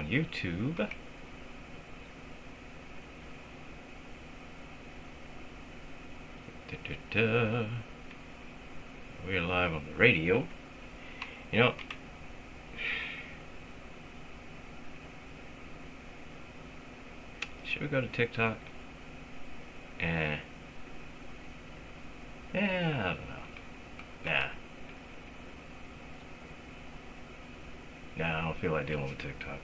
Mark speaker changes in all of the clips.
Speaker 1: YouTube. We're live on the radio. You know, should we go to TikTok? Yeah, I don't know. Nah, I don't feel like dealing with TikTok.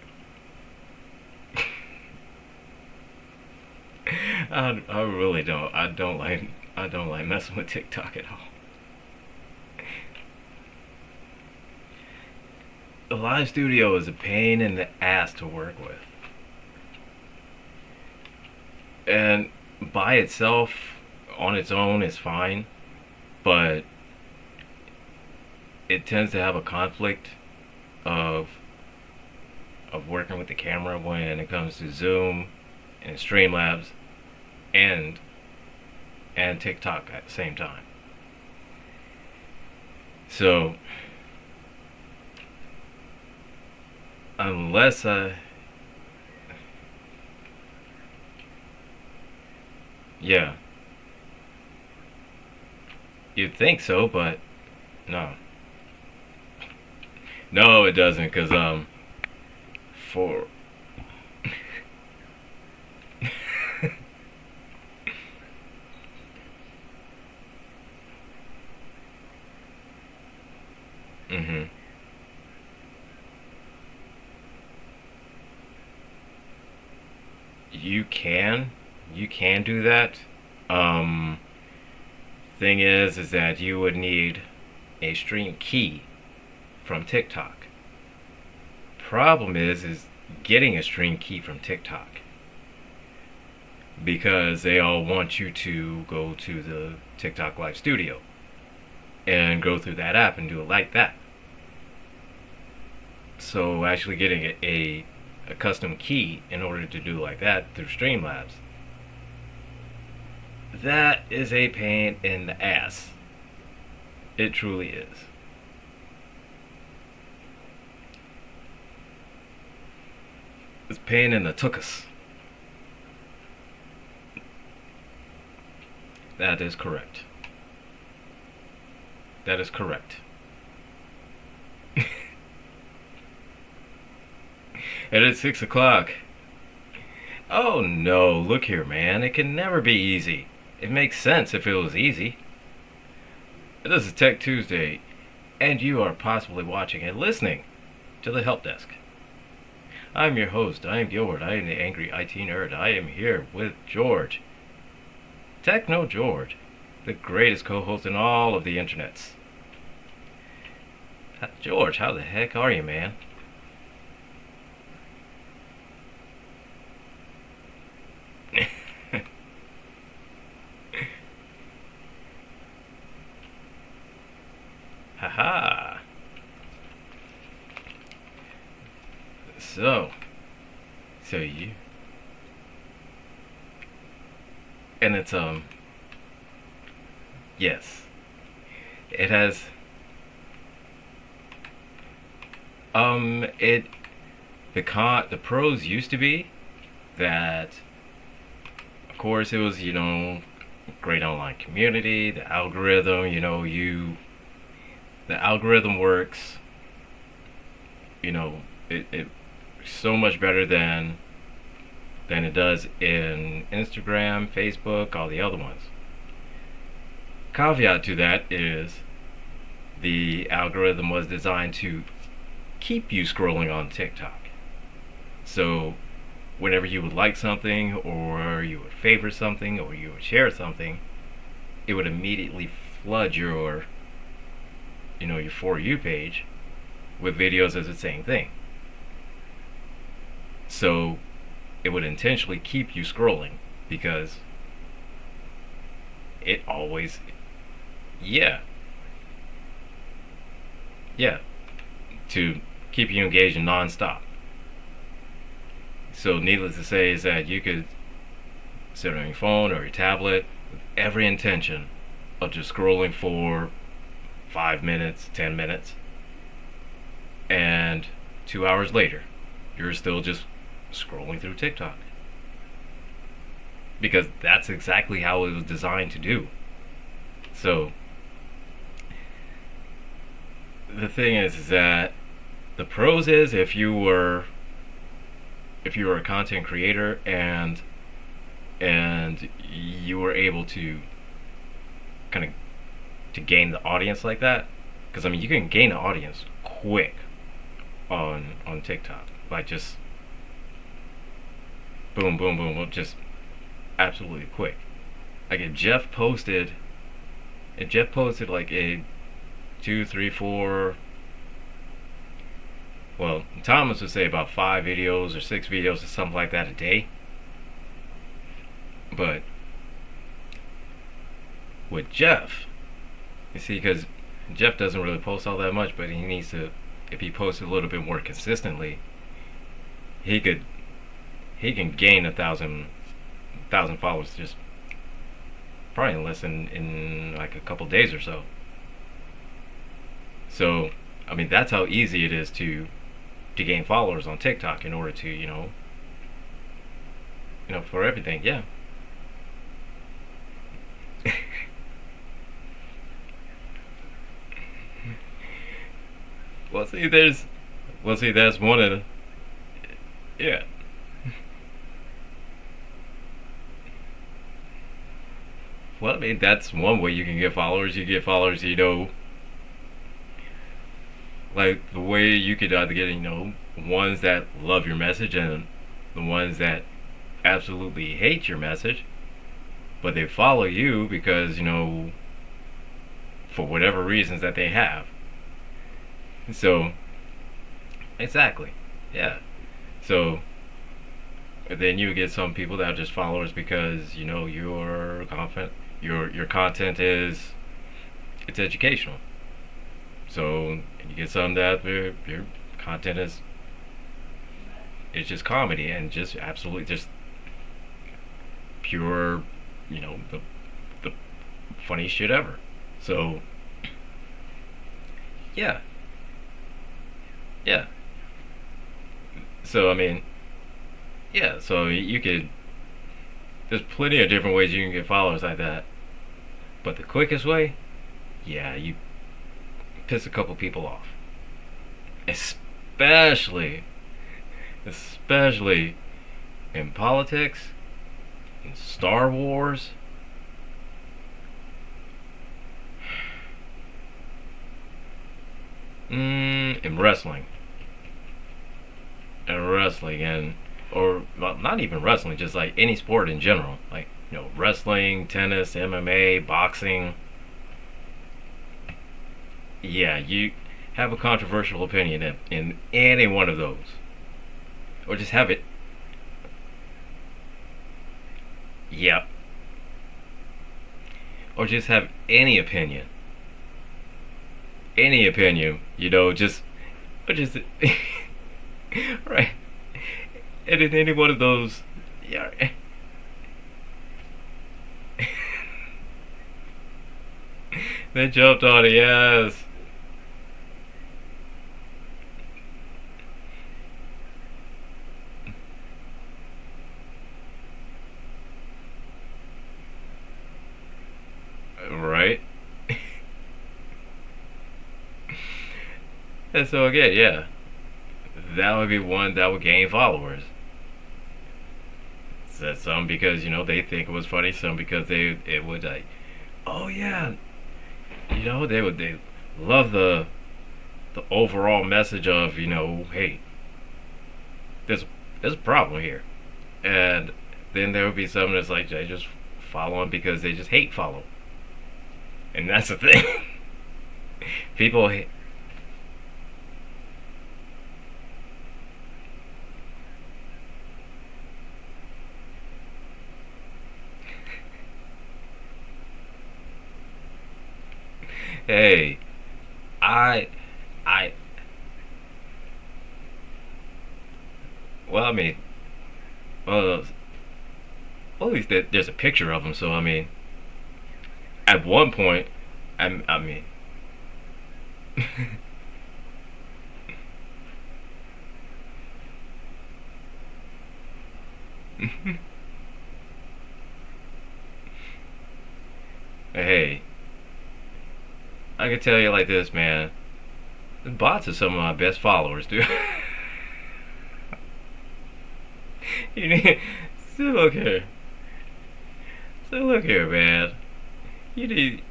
Speaker 1: I really don't. I don't like messing with TikTok at all. The live studio is a pain in the ass to work with. And by itself, on its own, is fine. But it tends to have a conflict of working with the camera when it comes to Zoom and Streamlabs and TikTok at the same time. So unless yeah, you'd think so, but no, it doesn't, because for mhm. You can do that. Um, Thing is that you would need a stream key from TikTok. Problem is getting a stream key from TikTok, because they all want you to go to the TikTok Live Studio and go through that app and do it like that. So actually getting a custom key in order to do like that through Streamlabs, that is a pain in the ass. It truly is. It's pain in the tuchus. That is correct. That is correct. And it's 6 o'clock. Oh no, look here, man. It can never be easy. It makes sense if it was easy. This is Tech Tuesday, and you are possibly watching and listening to the Helpdesk. I'm your host. I am Gilbert. I am the angry IT nerd. I am here with George. Techno George, the greatest co-host in all of the internets. George, how the heck are you, man? Haha. So you, and it's yes, it has it the pros used to be that, of course, it was, great online community, the algorithm, the algorithm works, it so much better than it does in Instagram, Facebook, all the other ones. Caveat to that is the algorithm was designed to keep you scrolling on TikTok. So whenever you would like something, or you would favorite something, or you would share something, it would immediately flood your For You page with videos as the same thing. So it would intentionally keep you scrolling, because it always, yeah, to keep you engaged and non-stop. So needless to say is that you could sit on your phone or your tablet with every intention of just scrolling for 5 minutes, 10 minutes, and 2 hours later you're still just scrolling through TikTok. Because that's exactly how it was designed to do. So the thing is that the pros is if you were a content creator and you were able to kind of to gain the audience like that, because I mean you can gain an audience quick on TikTok, like just boom boom boom boom, just absolutely quick. Like if Jeff posted like a two three four, well, Thomas would say about 5 videos or 6 videos or something like that a day. But with Jeff, you see, because Jeff doesn't really post all that much, but he needs to. If he posts a little bit more consistently, he can gain 1,000 followers just probably in less than in like a couple days or so. So, I mean, that's how easy it is to gain followers on TikTok in order to for everything. Yeah. That's one of the, yeah. Well, I mean, that's one way you can get followers. You get followers, like the way you could either get, ones that love your message and the ones that absolutely hate your message, but they follow you because, for whatever reasons that they have. So, exactly, yeah. So, then you get some people that are just followers because, your content is, it's educational. So you get some that your content is, it's just comedy and just absolutely just pure, the funniest shit ever. So yeah, yeah. So I mean, yeah. So you could. There's plenty of different ways you can get followers like that. But the quickest way, yeah, you piss a couple people off. Especially in politics, in Star Wars. In wrestling. Or well, not even wrestling, just like any sport in general. Like, wrestling, tennis, MMA, boxing. Yeah, you have a controversial opinion in any one of those. Or just have it. Yeah. Or just have any opinion. Any opinion, just. Or just. Right. And in any one of those. Yeah. They jumped on it, yes. Right? And so again, yeah. That would be one that would gain followers. So some because, they think it was funny, some because it would like, oh yeah, they love the overall message of, hey, there's a problem here. And then there would be some that's like they just follow them because they just hate follow. And that's the thing. People hate. Hey, I, I, well, I mean, well, at least there's a picture of them. So I mean, at one point, I mean, Hey, I can tell you like this, man. The bots are some of my best followers, dude. you need, still look here. Still look here, man. You need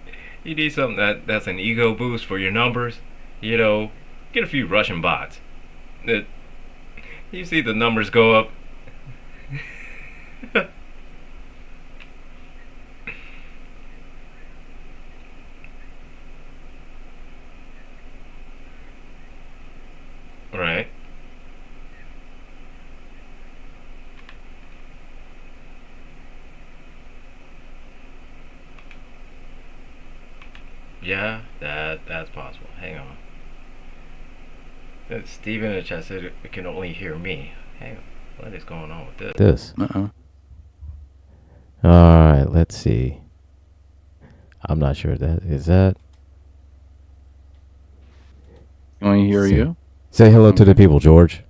Speaker 1: you need something that's an ego boost for your numbers. You know, get a few Russian bots. That you see the numbers go up. Right. Yeah, that's possible. Hang on. Steven in the chat said it can only hear me. Hang on. What is going on with this?
Speaker 2: Uh-oh.
Speaker 3: All right, let's see. I'm not sure that is that.
Speaker 2: Can we hear you?
Speaker 3: Say hello to the people, George.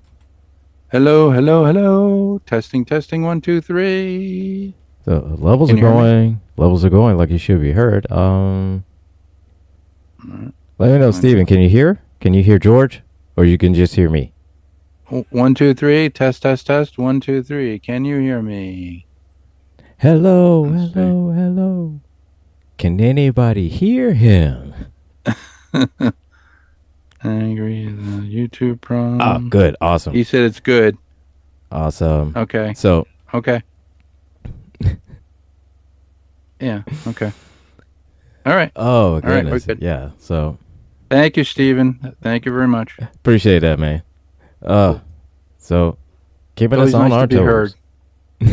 Speaker 2: Hello, hello, hello. Testing, testing. 1, 2, 3.
Speaker 3: So levels
Speaker 2: Can
Speaker 3: are
Speaker 2: you hear me?
Speaker 3: going. Levels are going like you should be heard. Let me know, Steven. Can you hear? Can you hear George, or you can just hear me?
Speaker 2: 1, 2, 3. Test, test, test. 1, 2, 3. Can you hear me?
Speaker 3: Hello,
Speaker 2: Let's see.
Speaker 3: hello, hello. Can anybody hear him?
Speaker 2: Angry the YouTube prom.
Speaker 3: Oh, good, awesome,
Speaker 2: He said it's good.
Speaker 3: awesome.
Speaker 2: Okay.
Speaker 3: So,
Speaker 2: Okay. Yeah. Okay. All right.
Speaker 3: oh
Speaker 2: All right. We're
Speaker 3: goodness,
Speaker 2: good.
Speaker 3: yeah. So
Speaker 2: Thank you, Steven. Thank you very much.
Speaker 3: appreciate that, man. So keeping
Speaker 2: It's
Speaker 3: us
Speaker 2: always
Speaker 3: on
Speaker 2: nice
Speaker 3: our
Speaker 2: to be heard.
Speaker 3: toes.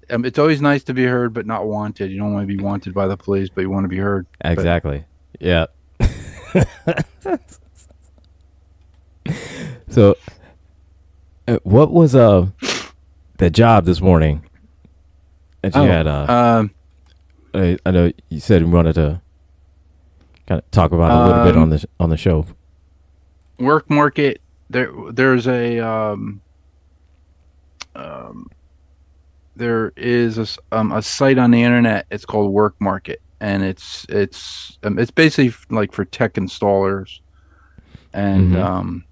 Speaker 2: It's always nice to be heard, but not wanted. You don't want to be wanted by the police, but you want to be heard.
Speaker 3: Exactly. Yeah. So, what was the job this morning that you had? I know you said you wanted to kind of talk about a little bit on the show.
Speaker 2: Work market. There's there is a site on the internet. It's called Work Market, and it's basically like for tech installers. And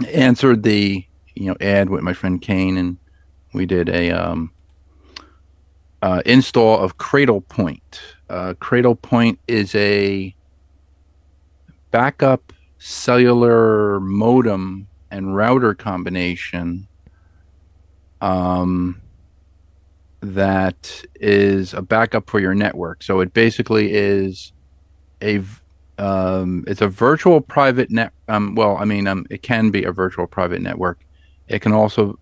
Speaker 2: answered the ad with my friend Kane, and we did a install of Cradle Point. Cradle Point is a backup cellular modem and router combination that is a backup for your network. So it basically is it's a virtual private net. It can be a virtual private network. It can also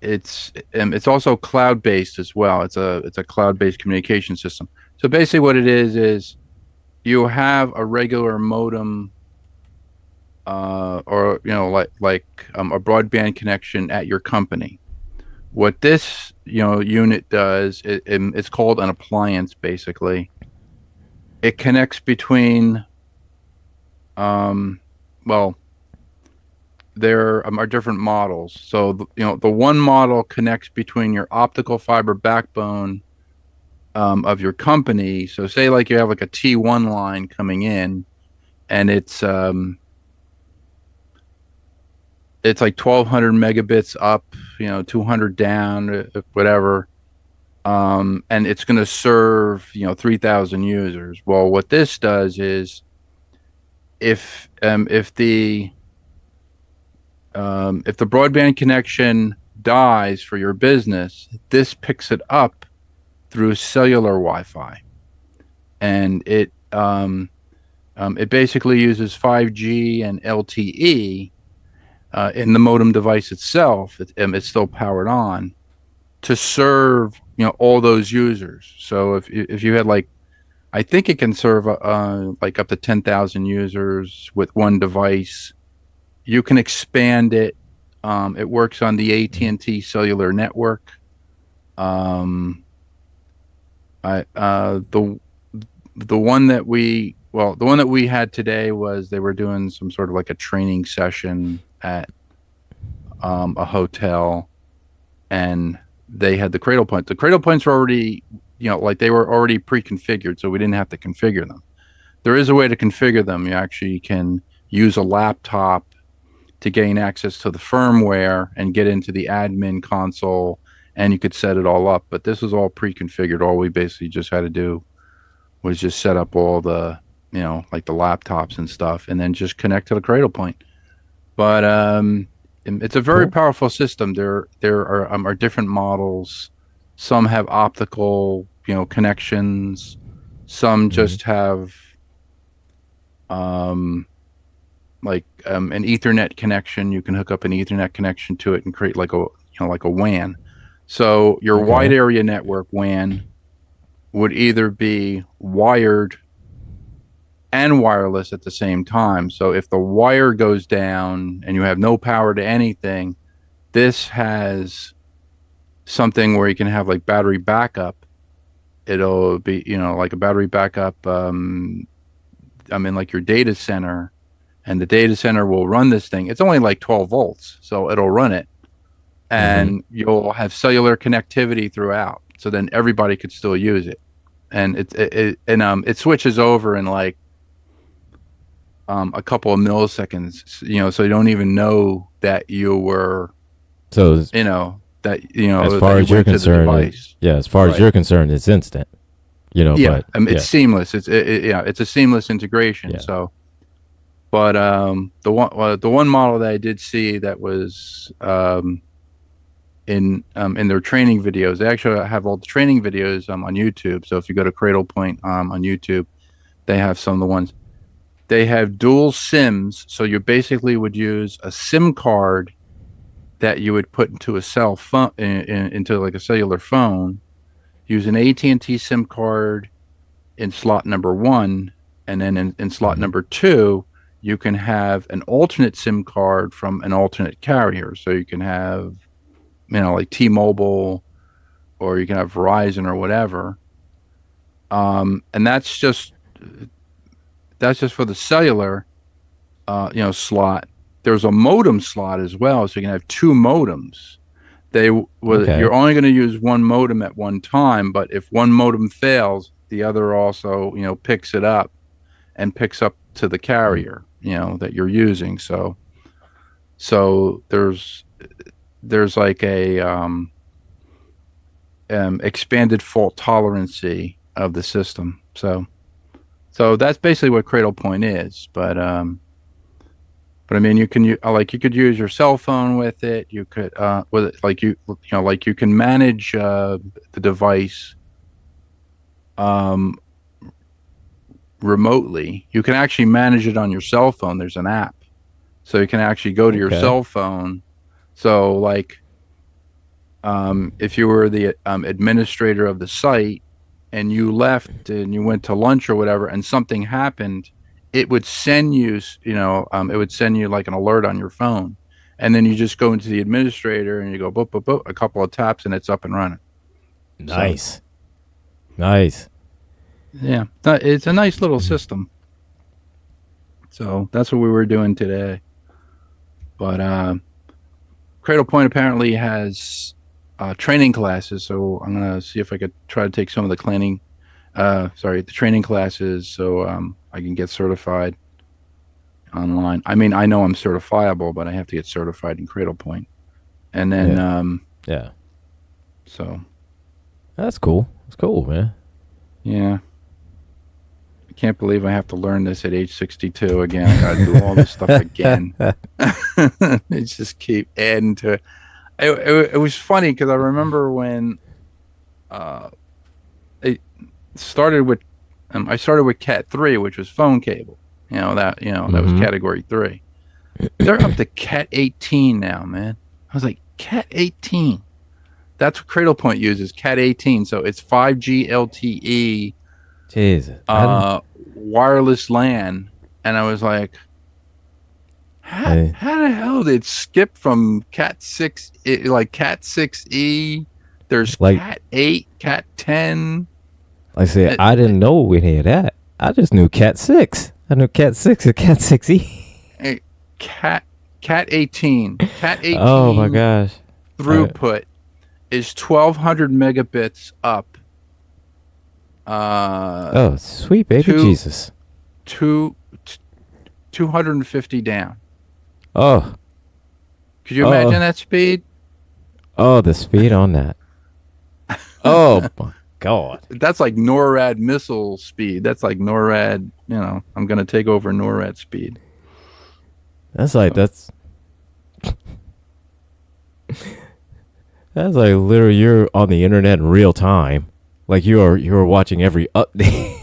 Speaker 2: it's also cloud based as well. It's a cloud based communication system. So basically, what it is you have a regular modem, or a broadband connection at your company. What this unit does, it's called an appliance. Basically, it connects between there are different models. So the one model connects between your optical fiber backbone of your company. So say like you have like a T1 line coming in, and it's like 1200 megabits up, 200 down, whatever. And it's going to serve 3,000 users. Well, what this does is if the broadband connection dies for your business, this picks it up through cellular Wi-Fi, and it basically uses 5G and LTE in the modem device itself. It's still powered on to serve all those users. So if you had I think it can serve like up to 10,000 users with one device. You can expand it. It works on the AT&T cellular network. The one that we had today was they were doing some sort of like a training session at a hotel, and they had the cradle point. The cradle points were already, like they were already pre-configured, so we didn't have to configure them. There is a way to configure them. You actually can use a laptop to gain access to the firmware and get into the admin console, and you could set it all up. But this was all pre-configured. All we basically just had to do was just set up all the, like the laptops and stuff, and then just connect to the cradle point. But it's a very powerful system. There are different models. Some have optical, connections. Some just have an Ethernet connection. You can hook up an Ethernet connection to it and create like a WAN. So your wide area network WAN would either be wired and wireless at the same time. So if the wire goes down and you have no power to anything, this has something where you can have like battery backup. It'll be, like a battery backup. Like your data center, and the data center will run this thing. It's only like 12 volts, so it'll run it, and you'll have cellular connectivity throughout. So then everybody could still use it, and it switches over in like a couple of milliseconds. So you don't even know that you were.
Speaker 3: So
Speaker 2: as
Speaker 3: far as you're concerned, as far as you're concerned, it's instant.
Speaker 2: It's seamless. It's a seamless integration.
Speaker 3: Yeah.
Speaker 2: So, but the one model that I did see that was in their training videos, they actually have all the training videos on YouTube. So if you go to Cradle Point on YouTube, they have some of the ones. They have dual SIMs, so you basically would use a SIM card that you would put into a cell phone, into like a cellular phone. Use an AT&T SIM card in slot number 1, and then in slot number 2, you can have an alternate SIM card from an alternate carrier. So you can have, like T-Mobile, or you can have Verizon or whatever. And that's just for the cellular, slot. There's a modem slot as well, so you can have 2 modems. You're only going to use one modem at one time, but if one modem fails, the other also, picks it up and picks up to the carrier, that you're using. So there's like a expanded fault tolerancy of the system. So that's basically what Cradle Point is. But you could use your cell phone with it. You could with it, you can manage the device remotely. You can actually manage it on your cell phone. There's an app, so you can actually go to your cell phone. So if you were the administrator of the site and you left and you went to lunch or whatever, and something happened, it would send you, like an alert on your phone, and then you just go into the administrator and you go boop boop boop, a couple of taps, and it's up and running.
Speaker 3: Nice. Nice.
Speaker 2: Yeah, it's a nice little system. So that's what we were doing today. But Cradle Point apparently has training classes, so I'm gonna see if I could try to take some of the the training classes, so I can get certified online. I know I'm certifiable, but I have to get certified in Cradle Point. And then so
Speaker 3: that's cool. It's cool, man.
Speaker 2: Yeah. I can't believe I have to learn this at age 62 again. I gotta do all this stuff again. They just keep adding to it. It was funny because I remember when it started with I started with Cat 3, which was phone cable. That was category 3. They're up to Cat 18 now, man. I was like, Cat 18. That's what Cradle Point uses, Cat 18. So it's 5G LTE,
Speaker 3: Jesus,
Speaker 2: wireless LAN, and I was like, how the hell did it skip from Cat 6, like Cat 6E? There's Cat 8, Cat 10.
Speaker 3: Like I said, I didn't know any of that. I just knew Cat 6. I knew Cat 6 and Cat 6E.
Speaker 2: Cat 18. Cat 18.
Speaker 3: Oh my gosh.
Speaker 2: Throughput is 1,200 megabits up.
Speaker 3: Oh, sweet baby Jesus.
Speaker 2: 250 down.
Speaker 3: Oh.
Speaker 2: Could you imagine that speed?
Speaker 3: Oh, the speed on that. Oh my God.
Speaker 2: That's like NORAD missile speed. That's like NORAD, I'm going to take over NORAD speed.
Speaker 3: That's like literally you're on the internet in real time. Like you're watching every update.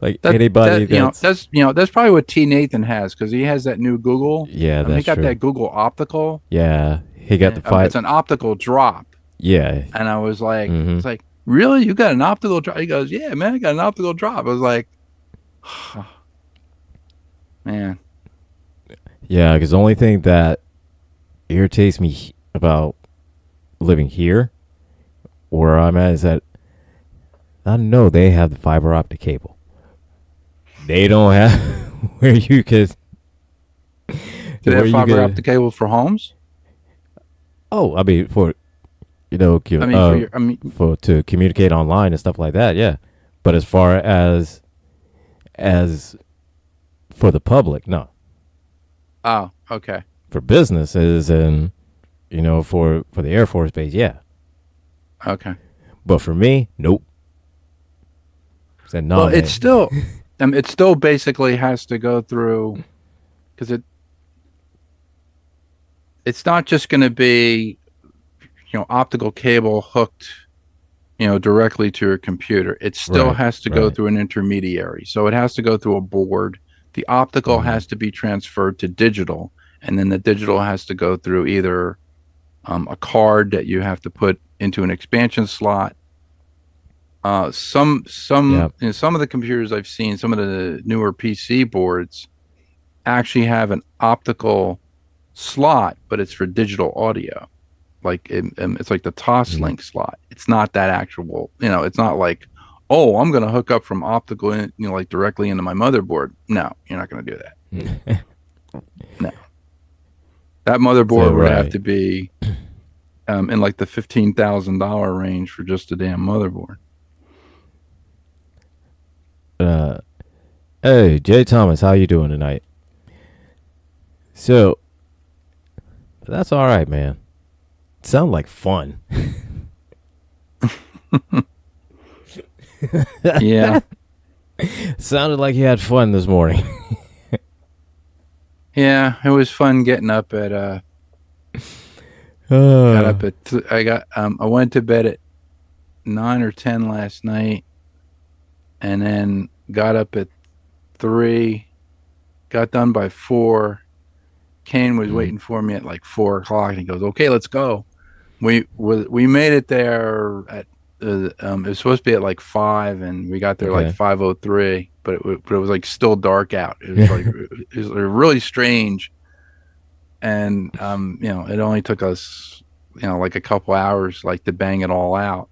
Speaker 3: Like anybody
Speaker 2: that's probably what T Nathan has, because he has that new Google.
Speaker 3: Yeah, that's
Speaker 2: he got
Speaker 3: true.
Speaker 2: that Google optical.
Speaker 3: Yeah, he got the fight.
Speaker 2: It's an optical drop.
Speaker 3: Yeah,
Speaker 2: and I was like, it's like, really? You got an optical drop? He goes, yeah, man, I got an optical drop. I was like, oh, man.
Speaker 3: Yeah, because the only thing that irritates me about living here, where I'm at, is that I know they have the fiber optic cable. They don't have where you could.
Speaker 2: Do they have fiber optic cable for homes?
Speaker 3: Oh, I mean for to communicate online and stuff like that. Yeah, but as far as for the public, no.
Speaker 2: Oh, okay.
Speaker 3: For businesses and for the Air Force Base, yeah.
Speaker 2: Okay.
Speaker 3: But for me, nope. Said no.
Speaker 2: Well, it still basically has to go through, because it's not just going to be optical cable hooked directly to your computer. It still has to go through an intermediary. So it has to go through a board. The optical has to be transferred to digital, and then the digital has to go through either a card that you have to put into an expansion slot. Some of the computers I've seen, some of the newer PC boards actually have an optical slot, but it's for digital audio. Like it's like the Toslink slot. It's not that actual. It's not like, oh, I'm going to hook up from optical, like directly into my motherboard. No, you're not going to do that. No, that motherboard would have to be in like the $15,000 range for just a damn motherboard.
Speaker 3: Hey, Jay Thomas, how you doing tonight? So, that's all right, man. It sounded like fun.
Speaker 2: Yeah.
Speaker 3: Sounded like you had fun this morning.
Speaker 2: Yeah, it was fun getting up at I went to bed at 9 or 10 last night, and then got up at 3, got done by 4. Kane was waiting for me at like 4 o'clock, and he goes, "Okay, let's go." We made it there at it was supposed to be at like 5, and we got there like 5:03, but it was like still dark out. It was like it was really strange, and it only took us like a couple hours like to bang it all out.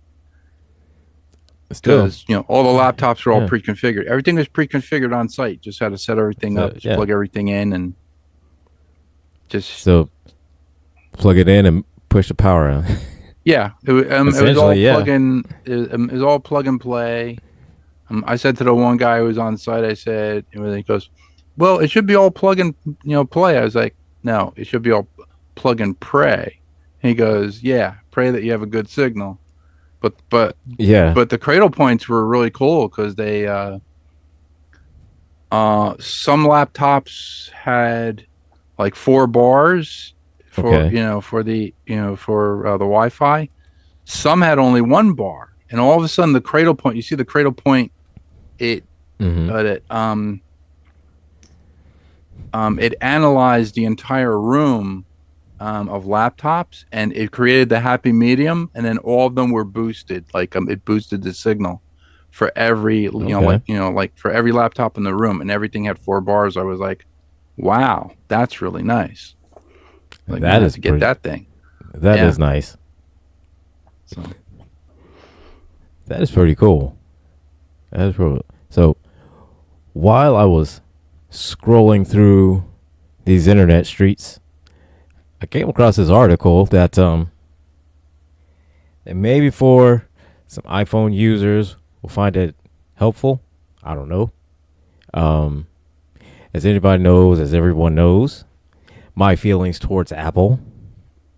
Speaker 2: Because all the laptops were all pre-configured. Everything was pre-configured on site. Just had to set everything up, just plug everything in, and just
Speaker 3: plug it in and push the power on.
Speaker 2: Yeah, it was all plug in. It was all plug and play. I said to the one guy who was on site, I said, and he goes, "Well, it should be all plug and play." I was like, "No, it should be all plug and pray." And he goes, "Yeah, pray that you have a good signal." But the cradle points were really cool, because they some laptops had like 4 bars for the Wi-Fi. Some had only 1 bar, and all of a sudden the cradle point, you see the cradle point, it analyzed the entire room of laptops, and it created the happy medium, and then all of them were boosted. Like it boosted the signal for every like for every laptop in the room, and everything had 4 bars. I was like, wow, that's really nice. Like, that is get that thing.
Speaker 3: That is nice.
Speaker 2: So
Speaker 3: that is pretty cool. So while I was scrolling through these internet streets, I came across this article that maybe for some iPhone users will find it helpful. I don't know. As anybody knows, as everyone knows, my feelings towards Apple.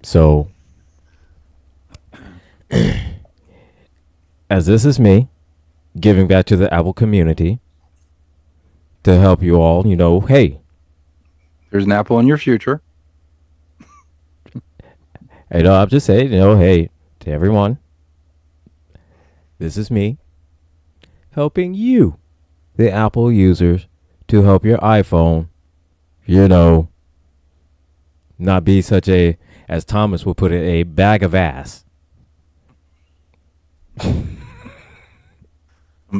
Speaker 3: So, as this is me giving back to the Apple community to help you all, hey,
Speaker 2: there's an Apple in your future.
Speaker 3: I'm just saying, hey, to everyone, this is me helping you, the Apple users, to help your iPhone, not be such a, as Thomas would put it, a bag of ass.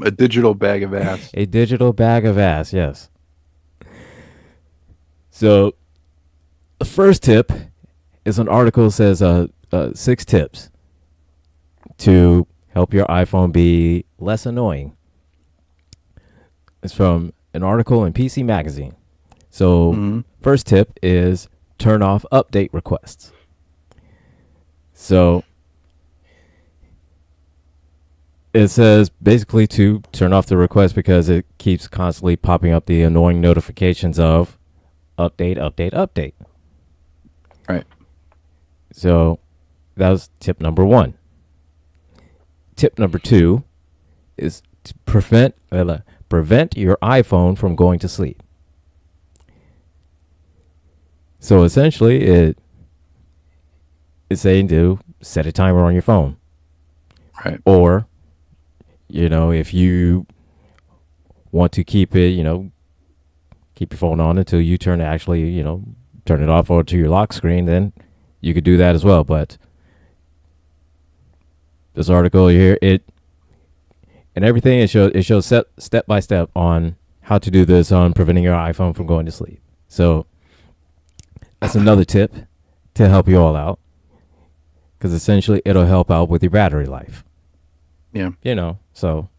Speaker 2: A digital bag of ass.
Speaker 3: A digital bag of ass, yes. So, the first tip is an article that says 6 tips to help your iPhone be less annoying. It's from an article in PC Magazine. So, first tip is turn off update requests. So, it says basically to turn off the request because it keeps constantly popping up the annoying notifications of update, update, update.
Speaker 2: Right.
Speaker 3: So, that was tip number 1. Tip number 2 is to prevent your iPhone from going to sleep. So essentially, it's saying to set a timer on your phone.
Speaker 2: Right.
Speaker 3: Or, if you want to keep it, keep your phone on until you turn it off or to your lock screen, then you could do that as well. But this article here, and everything, it shows step by step on how to do this on preventing your iPhone from going to sleep. So that's another tip to help you all out, because essentially it'll help out with your battery life.
Speaker 2: Yeah.
Speaker 3: So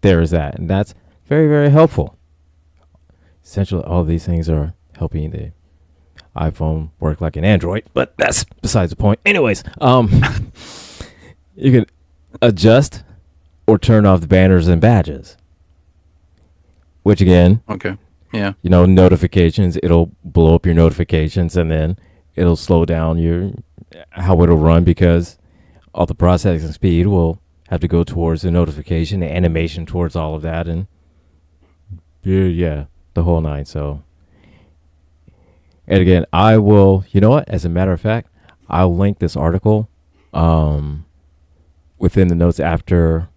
Speaker 3: there is that, and that's very, very helpful. Essentially, all these things are helping the iPhone work like an Android, but that's besides the point. Anyways, you can adjust or turn off the banners and badges, which again,
Speaker 2: okay, yeah,
Speaker 3: notifications. It'll blow up your notifications, and then it'll slow down how it'll run, because all the processing speed will have to go towards the notification, the animation towards all of that, and yeah, the whole nine. So, and again, I will, as a matter of fact, I'll link this article within the notes after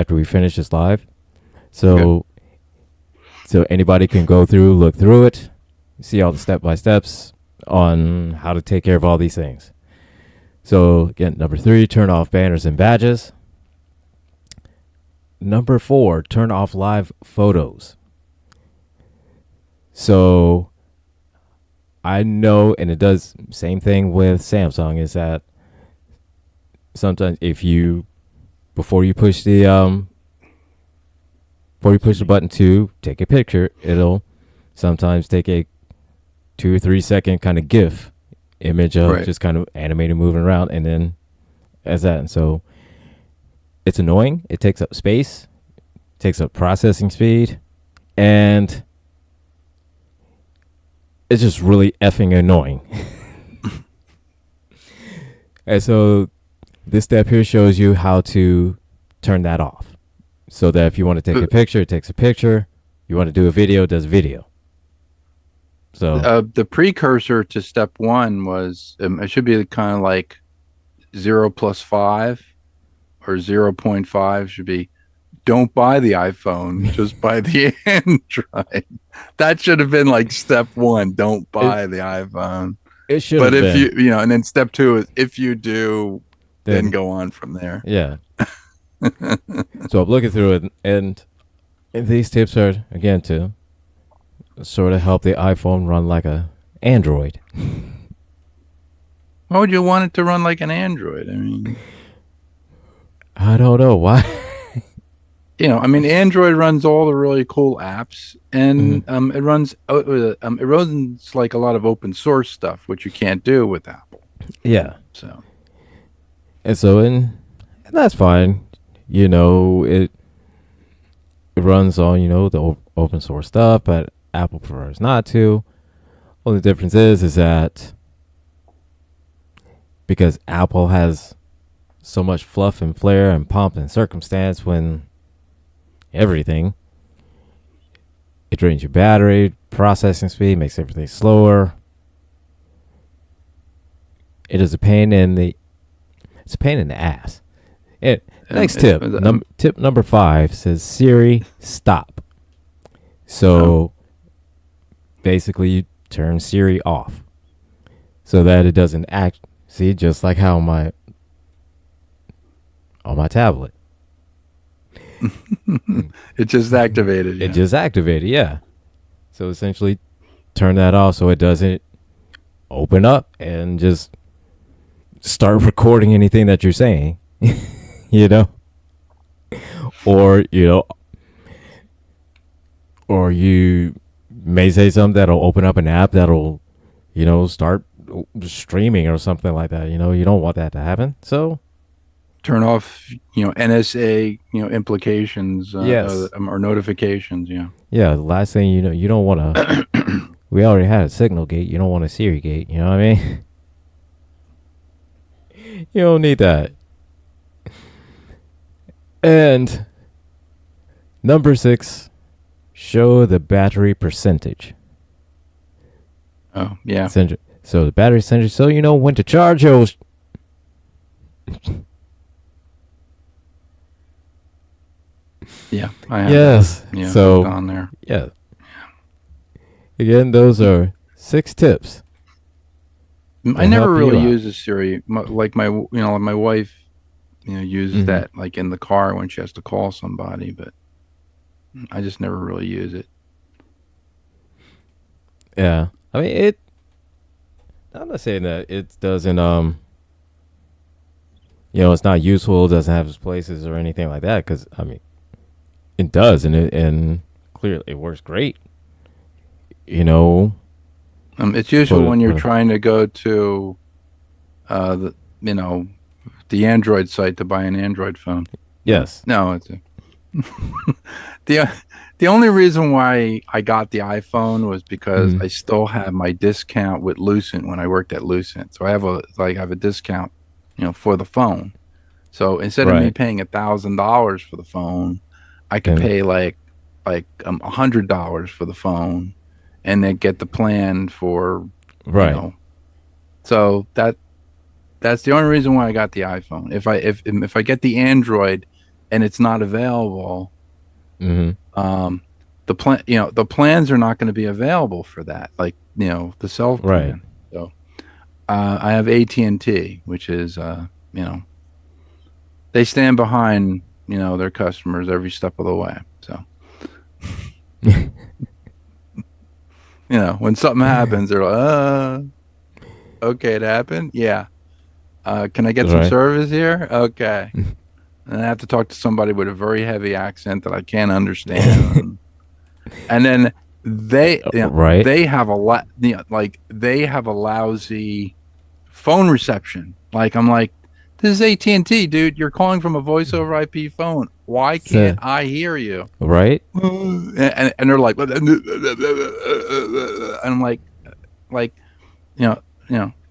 Speaker 3: we finish this live. So anybody can go through, look through it, see all the step-by-steps on how to take care of all these things. So again, number 3, turn off banners and badges. Number 4, turn off live photos. So I know, and it does same thing with Samsung, is that sometimes before you push the button to take a picture, it'll sometimes take a 2 or 3 second kind of GIF image of just kind of animated moving around, and then as that. And so it's annoying. It takes up space, takes up processing speed, and it's just really effing annoying. And so this step here shows you how to turn that off, so that if you want to take a picture, it takes a picture. You want to do a video, it does video. So
Speaker 2: the precursor to step 1 was it should be kind of like 0 + 5 or 0.5 should be don't buy the iPhone, just buy the Android. That should have been like step 1, don't buy the iPhone.
Speaker 3: It should
Speaker 2: have been. But if
Speaker 3: been.
Speaker 2: and then step 2 is if you do, then go on from there.
Speaker 3: Yeah. So I'm looking through it, and these tips are, again, to sort of help the iPhone run like a Android.
Speaker 2: Why would you want it to run like an Android? I mean,
Speaker 3: I don't know why.
Speaker 2: I mean, Android runs all the really cool apps, and it runs like a lot of open source stuff, which you can't do with Apple.
Speaker 3: Yeah.
Speaker 2: So,
Speaker 3: And that's fine. It runs on the open source stuff, but Apple prefers not to. Only difference is that because Apple has so much fluff and flair and pomp and circumstance when everything, it drains your battery, processing speed, makes everything slower. It is a pain in the ass. Next tip. Tip number 5 says Siri stop. So basically you turn Siri off so that it doesn't act. See, just like how on my tablet.
Speaker 2: it just activated.
Speaker 3: It just activated, yeah. So essentially turn that off so it doesn't open up and just start recording anything that you're saying. Or you may say something that'll open up an app that'll start streaming or something like that. You don't want that to happen. So
Speaker 2: turn off NSA implications
Speaker 3: yes.
Speaker 2: Or notifications.
Speaker 3: The last thing you don't want to we already had a signal gate. You don't want a Siri gate. You know what I mean? You don't need that. And number 6, show the battery percentage.
Speaker 2: Oh, yeah.
Speaker 3: So the battery percentage, so you know when to charge those.
Speaker 2: Yeah, I have.
Speaker 3: Yes.
Speaker 2: Yeah,
Speaker 3: so
Speaker 2: on there.
Speaker 3: Yeah. Again, those are 6 tips.
Speaker 2: I never really use a Siri. My wife, uses that like in the car when she has to call somebody, but I just never really use it.
Speaker 3: Yeah, I mean I'm not saying that it doesn't it's not useful, doesn't have its places or anything like that, because I mean it does, and clearly it works great.
Speaker 2: It's usually when you're trying to go to the Android site to buy an Android phone.
Speaker 3: Yes.
Speaker 2: No, it's the only reason why I got the iPhone was because I still have my discount with Lucent when I worked at Lucent. So I have a discount, for the phone. So instead of me paying $1,000 for the phone, I could pay like $100 for the phone, and then get the plan for So that's the only reason why I got the iPhone. If I get the Android and it's not available, the plans are not going to be available for that. Like the cell plan. So I have AT&T, which is they stand behind their customers every step of the way. So when something happens, they're like, okay, it happened. Yeah. Can I get some service here? Okay. And I have to talk to somebody with a very heavy accent that I can't understand. And then they have they have a lousy phone reception. Like I'm like, this is AT&T, dude. You're calling from a voice over IP phone. Why can't I hear you?
Speaker 3: Right.
Speaker 2: And they're like, and I'm like,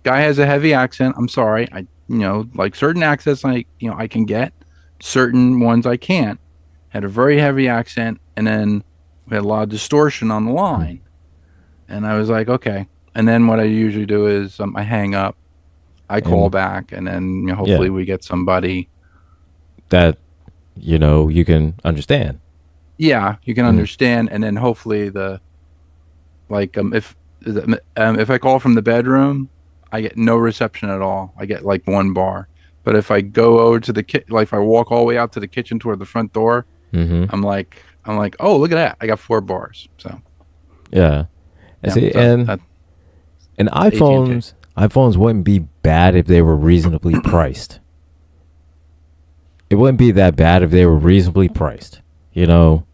Speaker 2: guy has a heavy accent. I'm sorry. Like certain accents, I can get, certain ones I can't. Had a very heavy accent, and then we had a lot of distortion on the line. And I was like, okay. And then what I usually do is I hang up, I call back, and then hopefully we get somebody
Speaker 3: that you can understand.
Speaker 2: Yeah, you can understand, and then hopefully if I call from the bedroom, I get no reception at all. I get like 1 bar. But if I go over to the if I walk all the way out to the kitchen toward the front door, I'm like, oh, look at that! I got 4 bars. So
Speaker 3: yeah, and iPhones wouldn't be bad if they were reasonably priced. It wouldn't be that bad if they were reasonably priced. You know,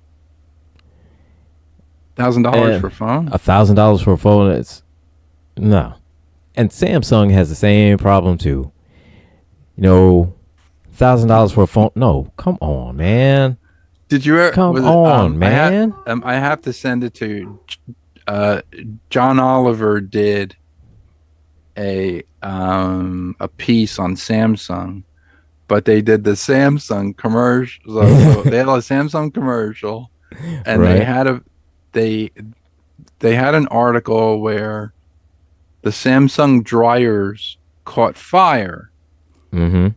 Speaker 2: $1,000 for a phone.
Speaker 3: $1,000 for a phone. It's no. And Samsung has the same problem too. You know, $1,000 for a phone. No, come on, man.
Speaker 2: Did you ever?
Speaker 3: Come on, man.
Speaker 2: I have to send it to you. John Oliver did a piece on Samsung, but they did the Samsung commercial. So they had a Samsung commercial, and
Speaker 3: Right.
Speaker 2: they had an article where the Samsung dryers caught fire,
Speaker 3: Mm-hmm.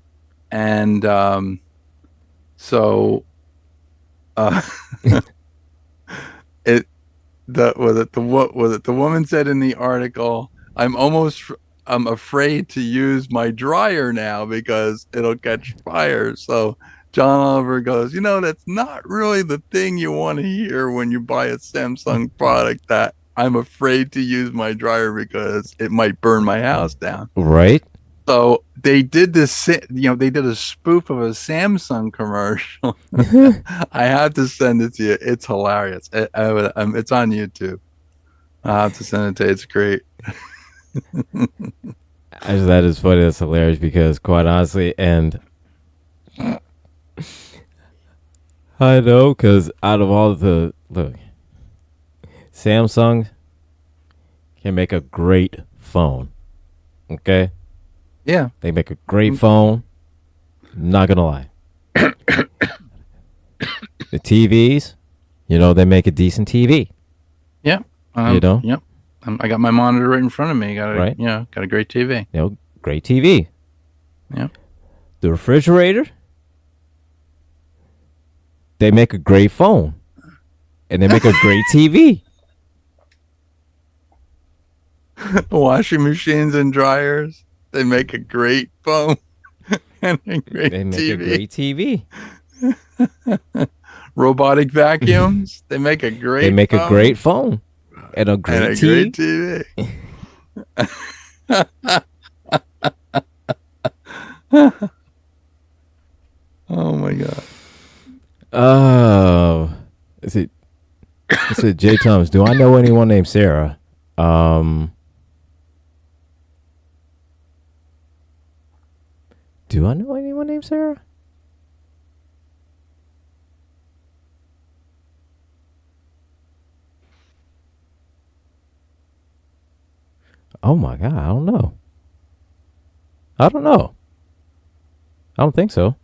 Speaker 2: and so it what was it? The woman said in the article, I'm afraid to use my dryer now because it'll catch fire. So John Oliver goes, that's not really the thing you want to hear when you buy a Samsung product, that I'm afraid to use my dryer because it might burn my house down.
Speaker 3: Right.
Speaker 2: So they did this, they did a spoof of a Samsung commercial. I have to send it to you. It's hilarious. It's on YouTube. I have to send it to you. It's great.
Speaker 3: That is funny. That's hilarious because, quite honestly, and I know because out of all look, Samsung can make a great phone. Okay,
Speaker 2: Yeah.
Speaker 3: they make a great phone. Not gonna lie. The TVs, they make a decent TV.
Speaker 2: Yeah. Yep. I got my monitor right in front of me. Got a great TV.
Speaker 3: Great TV.
Speaker 2: Yeah.
Speaker 3: The refrigerator, they make a great phone, and they make a great TV.
Speaker 2: Washing machines and dryers, they make a great phone and a great
Speaker 3: They make
Speaker 2: TV.
Speaker 3: a great TV.
Speaker 2: Robotic vacuums, they make a great.
Speaker 3: They make
Speaker 2: phone
Speaker 3: a great phone and a great
Speaker 2: and a
Speaker 3: TV.
Speaker 2: great TV. Oh my god.
Speaker 3: Is it J Thomas? Do I know anyone named Sarah? Do I know anyone named Sarah? Oh my god, I don't know. I don't know. I don't think so.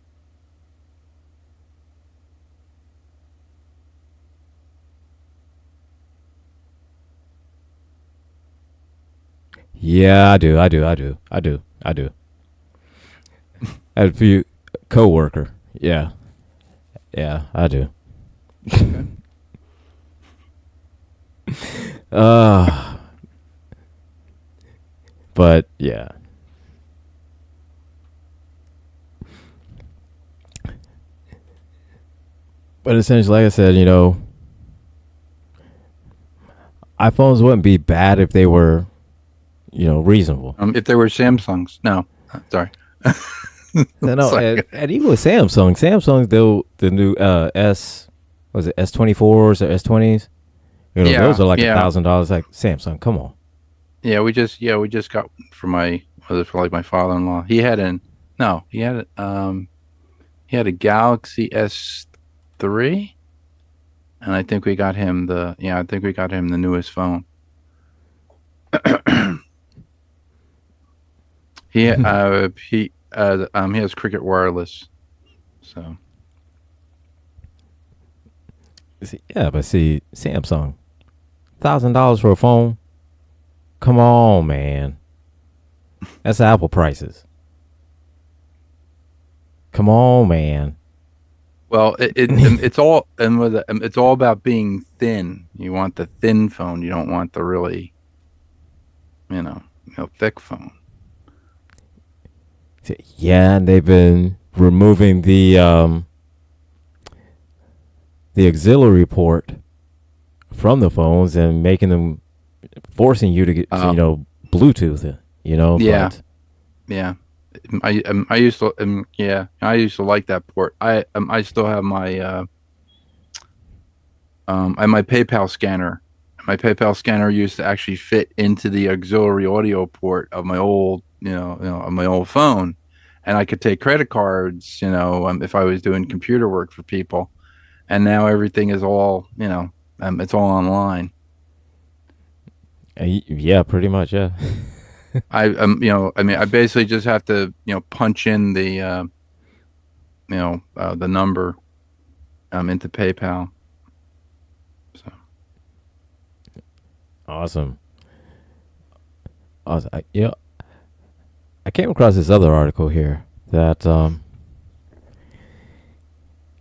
Speaker 3: Yeah, I do. I had a few coworker. Yeah. Yeah, I do. But yeah. But essentially, like I said, iPhones wouldn't be bad if they were, reasonable.
Speaker 2: If they were Samsungs, no, sorry.
Speaker 3: No, and even with Samsung's the new was it S24s or S20s? Those are like $1,000. Like Samsung, come on.
Speaker 2: Yeah, we just got one for my father-in-law. He had a Galaxy S3, and I think we got him the newest phone. He has Cricket Wireless, so.
Speaker 3: But see, Samsung, $1,000 for a phone. Come on, man. That's Apple prices. Come on, man.
Speaker 2: Well, it's all it's all about being thin. You want the thin phone. You don't want the really, thick phone.
Speaker 3: Yeah, and they've been removing the auxiliary port from the phones and making them, forcing you to get Bluetooth.
Speaker 2: Yeah.
Speaker 3: But,
Speaker 2: Yeah. I used to like that port. I still have my and my PayPal scanner. My PayPal scanner used to actually fit into the auxiliary audio port of my old, of my old phone, and I could take credit cards, if I was doing computer work for people. And now everything is all, it's all online.
Speaker 3: Yeah, pretty much. Yeah.
Speaker 2: I basically just have to, punch in the number, into PayPal. So.
Speaker 3: Awesome. I came across this other article here that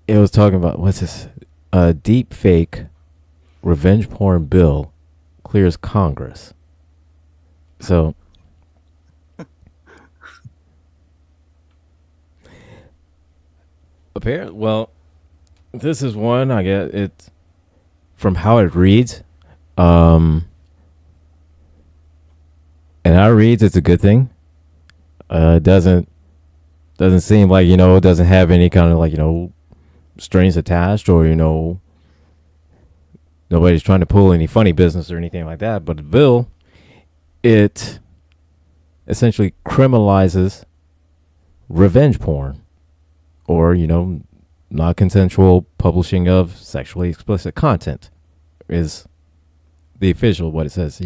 Speaker 3: it was talking about what's this? A deep fake revenge porn bill clears Congress. So apparently, well, this is one. I guess it's from how it reads. And how it reads, it's a good thing. It doesn't seem like it doesn't have any kind of strings attached, or nobody's trying to pull any funny business or anything like that. But the bill, it essentially criminalizes revenge porn, or non-consensual publishing of sexually explicit content is the official what it says.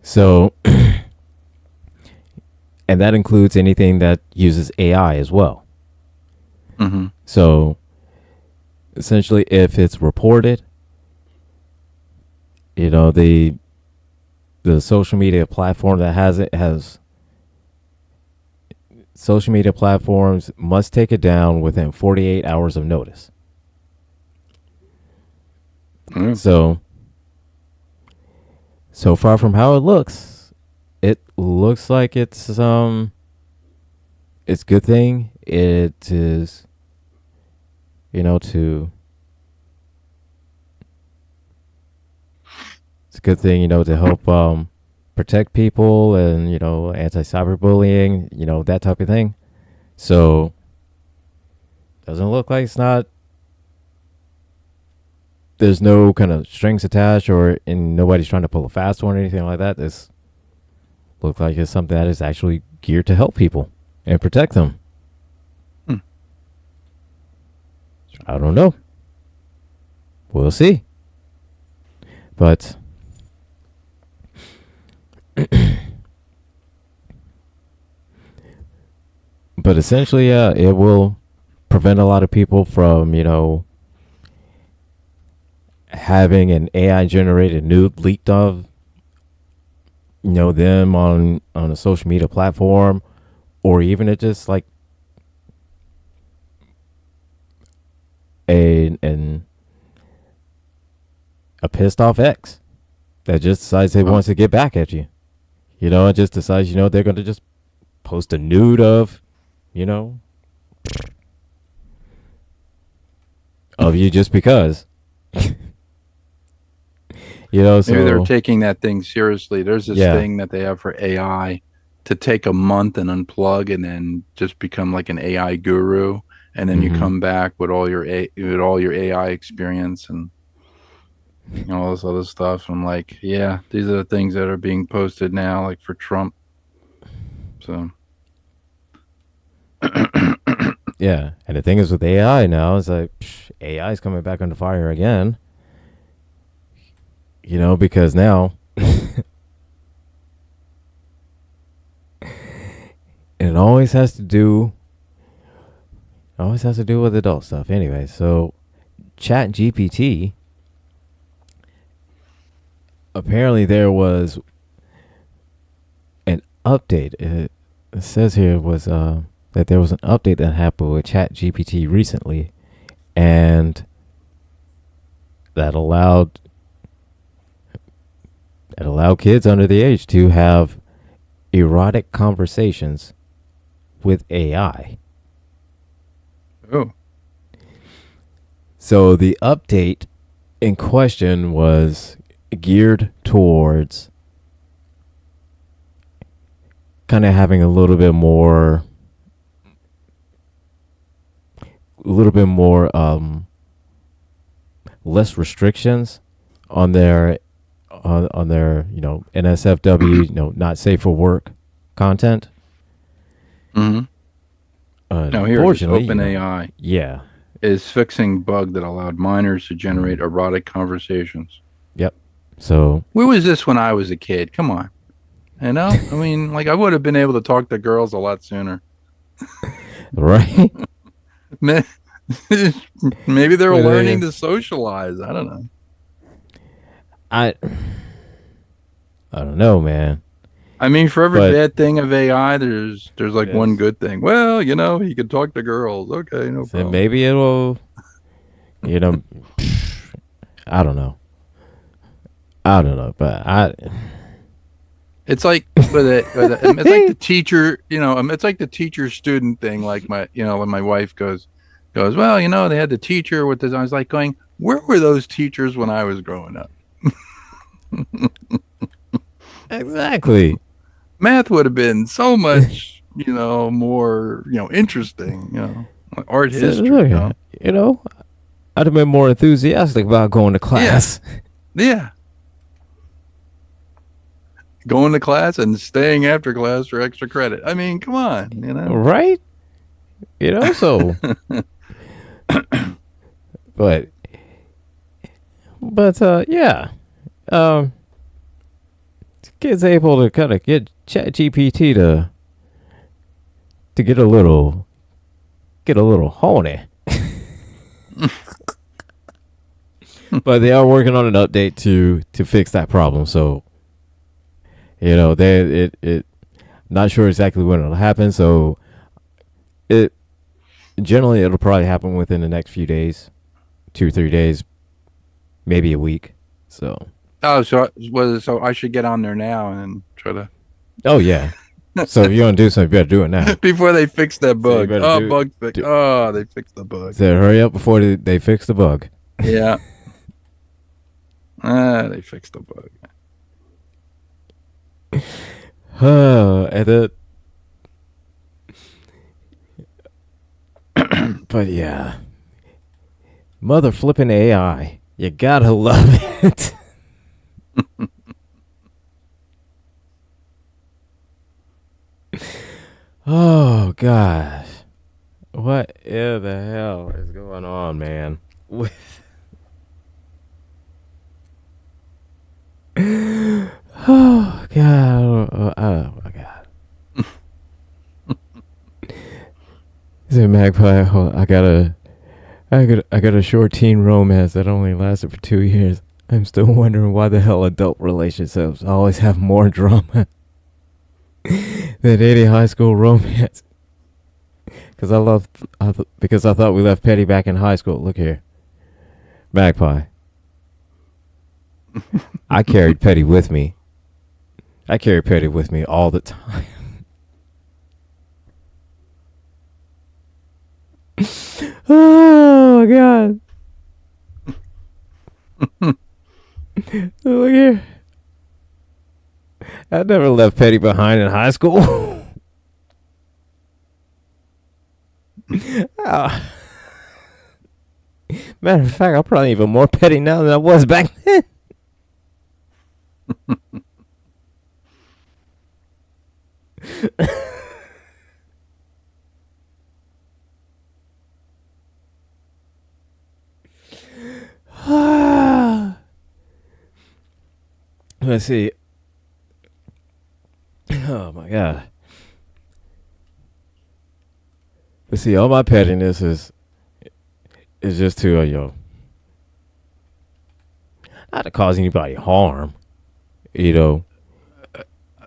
Speaker 3: So and that includes anything that uses AI as well.
Speaker 2: Mm-hmm.
Speaker 3: So essentially, if it's reported, the social media platform that has it has social media platforms must take it down within 48 hours of notice.
Speaker 2: Mm.
Speaker 3: So far from how it looks like it's a good thing. It is, it's a good thing, to help protect people and, anti-cyberbullying, that type of thing. So doesn't look like there's no kind of strings attached, and nobody's trying to pull a fast one or anything like that. This looks like it's something that is actually geared to help people and protect them. I don't know. We'll see. But essentially, it will prevent a lot of people from, having an AI generated nude leaked of, them on a social media platform, or even it just like a pissed off ex that just decides he wants to get back at you. And just decides, they're going to just post a nude of, of you just because. So
Speaker 2: maybe they're taking that thing seriously. There's this thing that they have for AI to take a month and unplug and then just become like an AI guru, and then you come back with all your AI experience and all this other stuff. I'm like, yeah, these are the things that are being posted now, like for Trump. So
Speaker 3: yeah, and the thing is with AI now is like AI is coming back under fire again. Because now it always has to do with adult stuff anyway. So Chat GPT, apparently there was an update. It says here was that there was an update that happened with Chat GPT recently, and that allowed kids under the age to have erotic conversations with AI.
Speaker 2: Oh.
Speaker 3: So the update in question was geared towards kind of having a little bit more less restrictions on their NSFW not safe for work content.
Speaker 2: Mm-hmm. Now here,
Speaker 3: Unfortunately,
Speaker 2: OpenAI is fixing bug that allowed minors to generate erotic conversations.
Speaker 3: Yep. So
Speaker 2: where was this when I was a kid? Come on. I mean, like I would have been able to talk to girls a lot sooner.
Speaker 3: Right.
Speaker 2: Maybe they're learning to socialize. I don't know.
Speaker 3: I don't know, man.
Speaker 2: I mean, for every bad thing of AI, there's like one good thing. Well, he can talk to girls. Okay, no problem.
Speaker 3: Maybe it'll, I don't know. But
Speaker 2: it's like it's like the teacher, it's like the teacher student thing. Like when my wife goes, well, they had the teacher with this. I was like going, where were those teachers when I was growing up?
Speaker 3: Exactly.
Speaker 2: Math would have been so much, more, interesting, art history.
Speaker 3: I'd have been more enthusiastic about going to class.
Speaker 2: Yeah. Going to class and staying after class for extra credit. I mean, come on,
Speaker 3: Right? So. but yeah. Kids able to kind of get ChatGPT to get a little horny. But they are working on an update to fix that problem. So, not sure exactly when it'll happen. So, it'll probably happen within the next few days, 2-3 days, maybe a week. So.
Speaker 2: Oh, so I should get on there now and try to.
Speaker 3: Oh yeah. So if you're gonna do something, you better do it now
Speaker 2: before they fix that bug.
Speaker 3: So
Speaker 2: bug fix. Oh, they fixed the bug.
Speaker 3: So hurry up before they fix the bug.
Speaker 2: Yeah. They fixed the bug.
Speaker 3: But yeah, mother flipping AI, you gotta love it. Oh gosh, what in the hell is going on, man? Oh god, oh my god. Is it Magpie? I got a short teen romance that only lasted for 2 years. I'm still wondering why the hell adult relationships always have more drama than any high school romance. Because I thought we left Petty back in high school. Look here, Magpie. I carried Petty with me. I carry Petty with me all the time. Oh my god. Look here. I never left Petty behind in high school. Matter of fact, I'm probably even more petty now than I was back then. Let's see. Oh my god. Let's see. All my pettiness is just to not to cause anybody harm. It's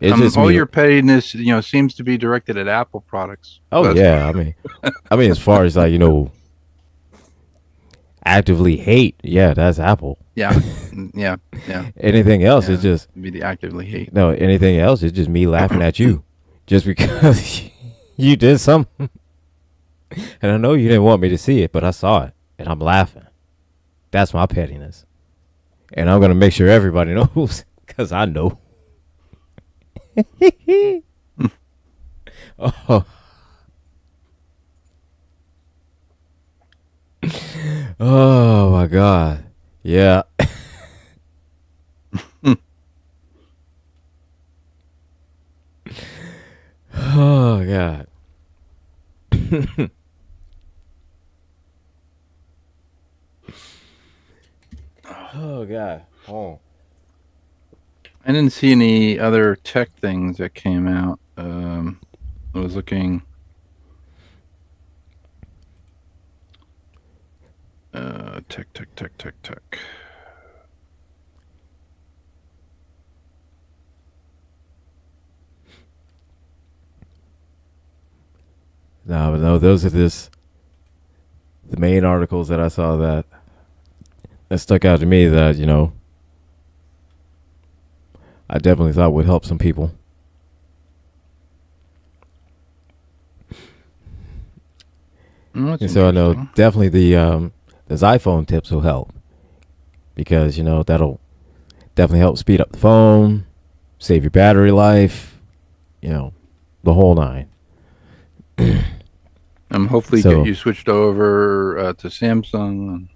Speaker 3: just
Speaker 2: all your pettiness, seems to be directed at Apple products.
Speaker 3: Oh yeah, I mean, as far as actively hate, yeah, that's Apple.
Speaker 2: Yeah.
Speaker 3: Anything else is just
Speaker 2: be the actively hate.
Speaker 3: No, anything else is just me laughing at you, just because you did something, and I know you didn't want me to see it, but I saw it, and I'm laughing. That's my pettiness, and I'm gonna make sure everybody knows, because I know. Oh. Oh my god. Yeah. Oh God. Oh God. Oh.
Speaker 2: I didn't see any other tech things that came out. I was looking. Tech.
Speaker 3: No, those are the main articles that I saw that stuck out to me that, I definitely thought would help some people. And so I know definitely those iPhone tips will help because, that'll definitely help speed up the phone, save your battery life, the whole nine.
Speaker 2: Hopefully get you switched over to Samsung.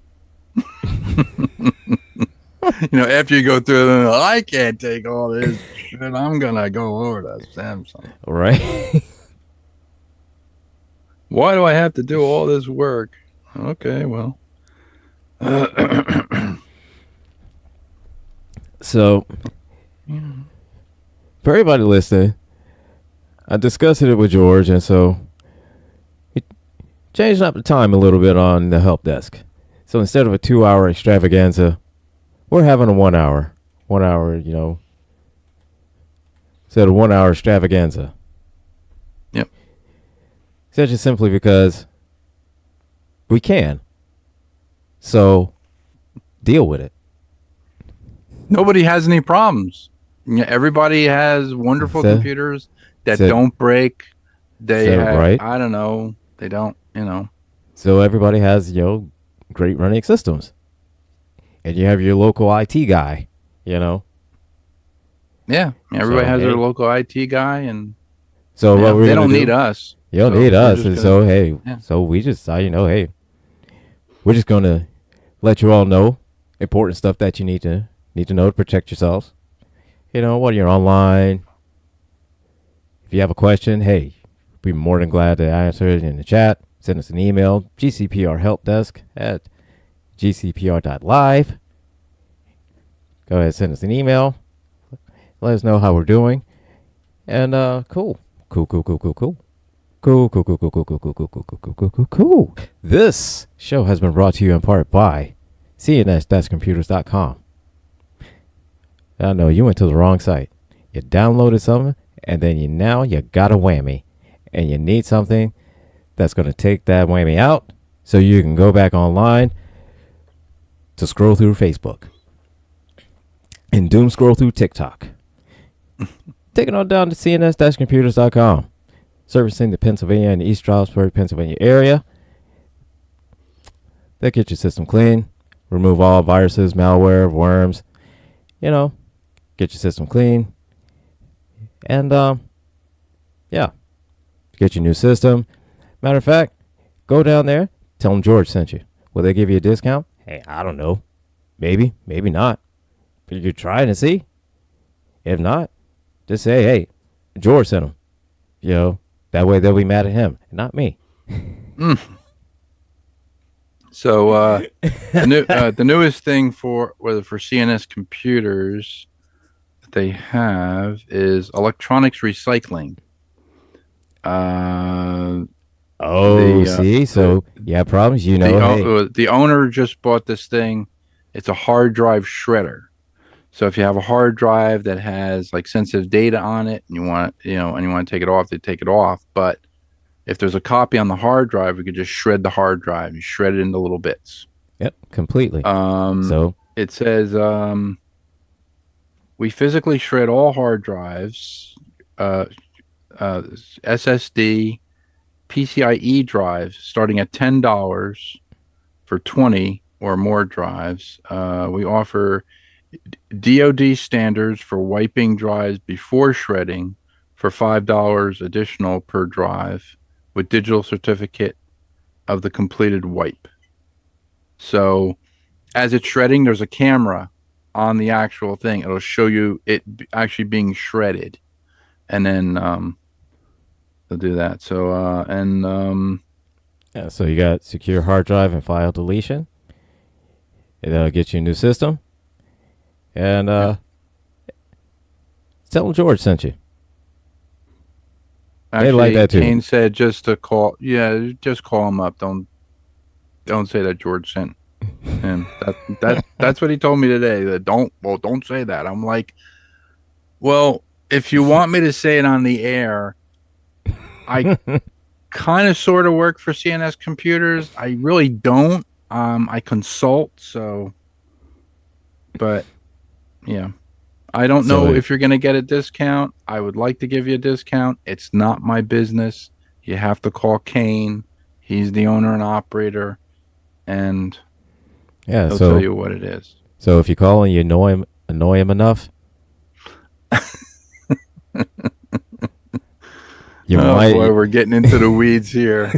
Speaker 2: After you go through them, I can't take all this shit. I'm gonna go over to Samsung.
Speaker 3: Right.
Speaker 2: Why do I have to do all this work? Okay, well.
Speaker 3: So, for everybody listening, I discussed it with George, and so we changed up the time a little bit on the help desk. So instead of a 2-hour extravaganza, we're having a 1 hour. 1 hour, instead of 1 hour extravaganza.
Speaker 2: Yep.
Speaker 3: Such just simply because we can. So deal with it.
Speaker 2: Nobody has any problems. Everybody has wonderful computers that don't break. They have, right? I don't know. They don't,
Speaker 3: So everybody has, great running systems. And you have your local IT guy,
Speaker 2: Yeah. Everybody has their local IT guy, and
Speaker 3: so what
Speaker 2: they don't need us.
Speaker 3: You don't need us. And so, hey, so we just hey, we're just going to let you all know important stuff that you need to know to protect yourselves. While you're online, if you have a question, hey, we'd be more than glad to answer it in the chat. Send us an email, gcprhelpdesk@gcpr.live. Go ahead, send us an email. Let us know how we're doing. And cool. This show has been brought to you in part by cns-computers.com. I know you went to the wrong site. You downloaded something, and then you got a whammy. And you need something that's going to take that whammy out so you can go back online to scroll through Facebook and doom scroll through TikTok. Take it on down to cns-computers.com. Servicing the Pennsylvania and East Stroudsburg, Pennsylvania area. They'll get your system clean. Remove all viruses, malware, worms. Get your system clean. And, get your new system. Matter of fact, go down there. Tell them George sent you. Will they give you a discount? Hey, I don't know. Maybe not. But you could try it and see. If not, just say, hey, George sent them. That way they'll be mad at him, not me.
Speaker 2: So the newest thing for CNS computers that they have is electronics recycling.
Speaker 3: So you have problems,
Speaker 2: the owner just bought this thing. It's a hard drive shredder. So if you have a hard drive that has like sensitive data on it and you want to take it off, they take it off. But if there's a copy on the hard drive, we could just shred the hard drive. You shred it into little bits.
Speaker 3: Yep, completely. So
Speaker 2: it says we physically shred all hard drives, SSD, PCIe drives, starting at $10 for 20 or more drives. We offer DoD standards for wiping drives before shredding for $5 additional per drive with digital certificate of the completed wipe. So as it's shredding, there's a camera on the actual thing. It'll show you it actually being shredded, and then they'll do that. So
Speaker 3: Yeah, so you got secure hard drive and file deletion. It'll get you a new system. And tell them George sent you.
Speaker 2: actually,
Speaker 3: They like that too.
Speaker 2: Kane said just to call. Yeah, just call him up. Don't say that George sent him. That's what he told me today. That don't say that. I'm like, well, if you want me to say it on the air, I kind of sort of work for CNS Computers. I really don't. I consult, so, but yeah, I don't know if you're going to get a discount. I would like to give you a discount. It's not my business. You have to call Kane. He's the owner and operator, and he'll tell you what it is.
Speaker 3: So if you call and you annoy him enough,
Speaker 2: boy, we're getting into the weeds here.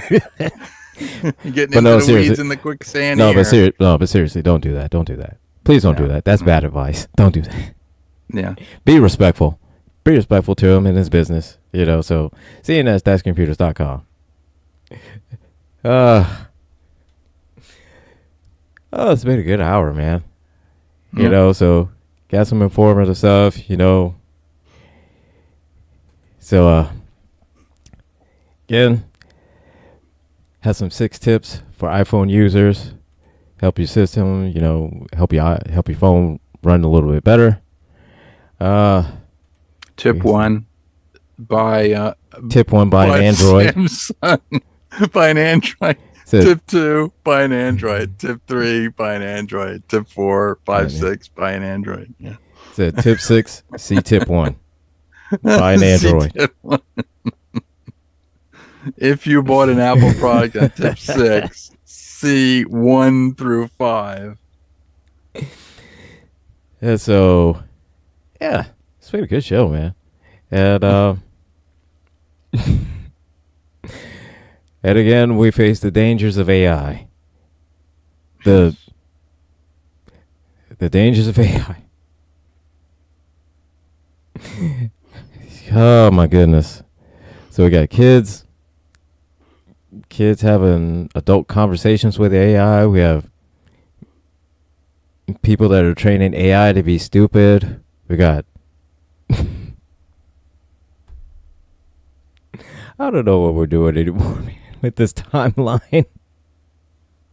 Speaker 2: You're getting into the weeds in the quicksand here.
Speaker 3: But seriously, don't do that. Don't do that. Please don't do that. That's bad advice. Don't do that.
Speaker 2: Yeah.
Speaker 3: Be respectful. Be respectful to him in his business. So cns-computers.com. It's been a good hour, man. So got some informative stuff, So, again, has some 6 tips for iPhone users. Help your system, help your phone run a little bit better.
Speaker 2: Tip 1, buy an
Speaker 3: Android.
Speaker 2: Samsung. Buy an Android. Tip 2, buy an Android. Tip 3, buy an Android. Tip 4, 5, 6, buy an Android. Yeah.
Speaker 3: So tip 6, see tip 1. Buy an Android.
Speaker 2: If you bought an Apple product on tip 6, see 1 through 5.
Speaker 3: Yeah, so it's been a good show, man. And and again, we face the dangers of AI. The dangers of AI. Oh my goodness. So we got kids having adult conversations with AI. We have people that are training AI to be stupid. We got I don't know what we're doing anymore, man, with this timeline.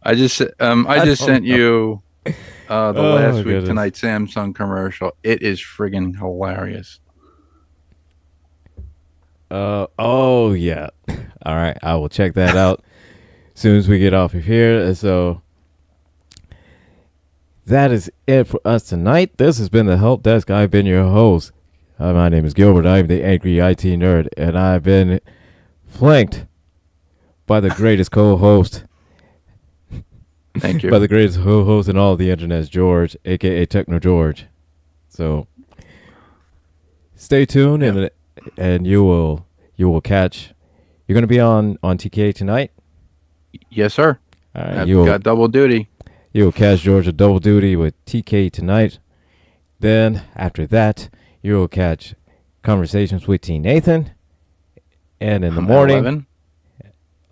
Speaker 2: I just sent you the last week tonight Samsung commercial. It is friggin' hilarious.
Speaker 3: Oh yeah. All right, I will check that out as soon as we get off of here. And so that is it for us tonight. This has been the Help Desk. I've been your host. My name is Gilbert. I'm the Angry IT Nerd, and I've been flanked by the greatest co-host.
Speaker 2: Thank you.
Speaker 3: By the greatest co-host in all the internet, George, aka Techno George. So stay tuned, and you will catch. You're going to be on TK tonight?
Speaker 2: Yes, sir.
Speaker 3: All right,
Speaker 2: I've got double duty.
Speaker 3: You will catch George at double duty with TK tonight. Then after that, you will catch Conversations with T. Nathan. And in the morning,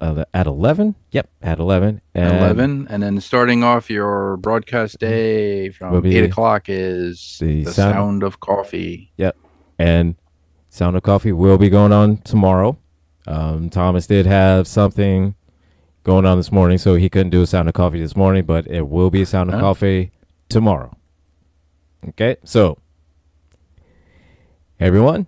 Speaker 3: at 11? Yep, at 11.
Speaker 2: And then starting off your broadcast day from 8 o'clock is the Sound of Coffee.
Speaker 3: Yep. And Sound of Coffee will be going on tomorrow. Thomas did have something going on this morning, so he couldn't do a Sound of Coffee this morning, but it will be a Sound of Coffee tomorrow. Okay, so everyone,